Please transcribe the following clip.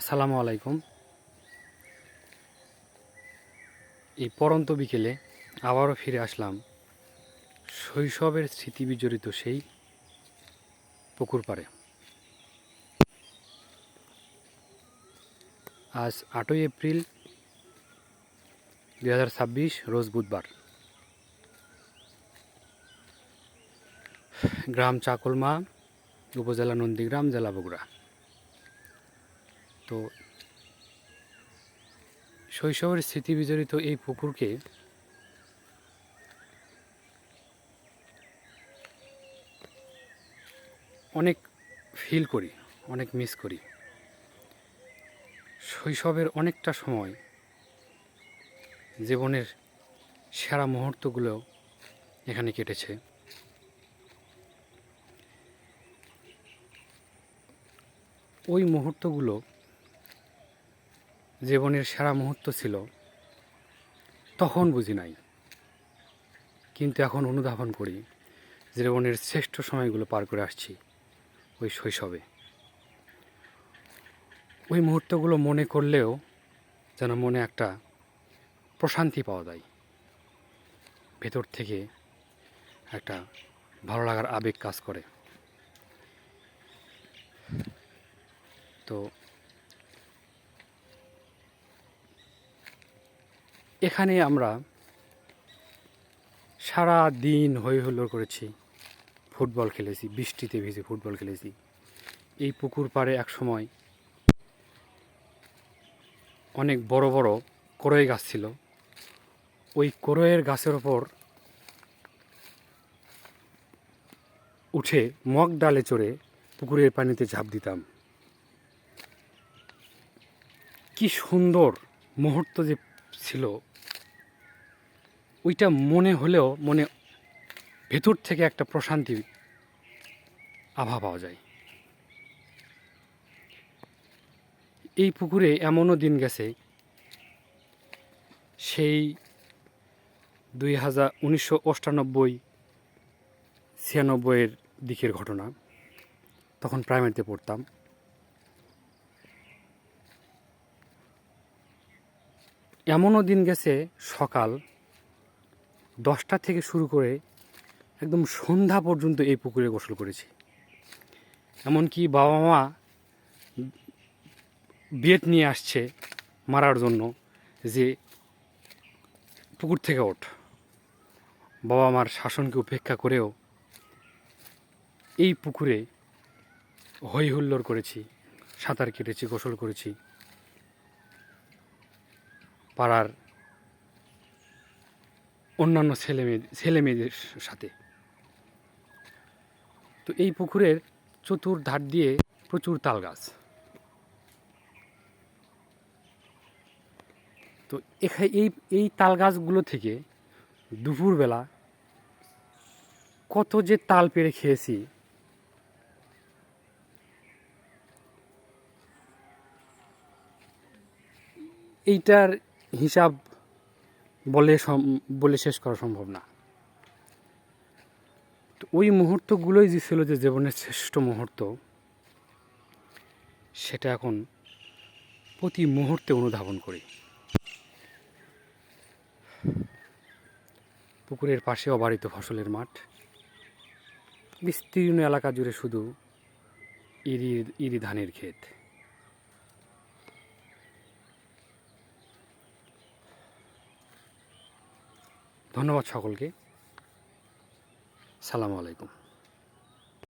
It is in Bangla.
আসসালামু আলাইকুম। এই পড়ন্ত বিকেলে আবারও ফিরে আসলাম শৈশবের স্মৃতি বিজড়িত সেই পুকুর পাড়ে। আজ ৮ই এপ্রিল ২০২৬, রোজ বুধবার। গ্রাম চাকলমা, উপজেলা নন্দীগ্রাম, জেলা বগুড়া। তো শৈশবের স্মৃতি বিজড়িত এই পুকুরকে অনেক ফিল করি, অনেক মিস করি। শৈশবের অনেকটা সময়, জীবনের সেরা মুহূর্তগুলো এখানে কেটেছে। ওই মুহূর্তগুলো জীবনের সেরা মুহূর্ত ছিল, তখন বুঝি নাই, কিন্তু এখন অনুধাবন করি জীবনের শ্রেষ্ঠ সময়গুলো পার করে আসছি ওই শৈশবে। ওই মুহূর্তগুলো মনে করলেও যেন মনে একটা প্রশান্তি পাওয়া যায়, ভেতর থেকে একটা ভালো লাগার আবেগ কাজ করে। তো এখানে আমরা সারা দিন হই হুল্লোড় করেছি, ফুটবল খেলেছি, বৃষ্টিতে ভিজে ফুটবল খেলেছি। এই পুকুর পাড়ে এক সময় অনেক বড় বড় কড়ই গাছ ছিল। ওই কড়ইয়ের গাছের ওপর উঠে মগ ডালে চড়ে পুকুরের পানিতে ঝাঁপ দিতাম। কি সুন্দর মুহূর্ত যে ছিল, ওইটা মনে হলেও মনে ভেতর থেকে একটা প্রশান্তি আভা পাওয়া যায়। এই পুকুরে এমনও দিন গেছে, সেই 1998-96 দিকের ঘটনা। তখন প্রাইমারিতে পড়তাম। এমনও দিন গেছে, সকাল 10টা থেকে শুরু করে একদম সন্ধ্যা পর্যন্ত এই পুকুরে গোসল করেছি। এমনকি বাবা মা বেত নিয়ে আসছে মারার জন্য, যে পুকুর থেকে ওঠ। বাবা মার শাসনকে উপেক্ষা করেও এই পুকুরে হই হুল্লোড় করেছি, সাঁতার কেটেছি, গোসল করেছি পাড়ার অন্যান্য ছেলে মেয়েদের সাথে। তো এই পুকুরের চতুর্ধার দিয়ে প্রচুর তাল গাছ। তো এই তাল গাছগুলো থেকে দুপুরবেলা কত যে তাল পেড়ে খেয়েছি, এইটার হিসাব বলে শেষ করা সম্ভব না। তো ওই মুহূর্তগুলোই যে ছিল যে জীবনের শ্রেষ্ঠ মুহূর্ত, সেটা এখন প্রতি মুহূর্তে অনুধাবন করি। পুকুরের পাশে অবারিত ফসলের মাঠ, বিস্তীর্ণ এলাকা জুড়ে শুধু ইরি ধানের ক্ষেত। ধন্যবাদ সকলকে। সালামু আলাইকুম।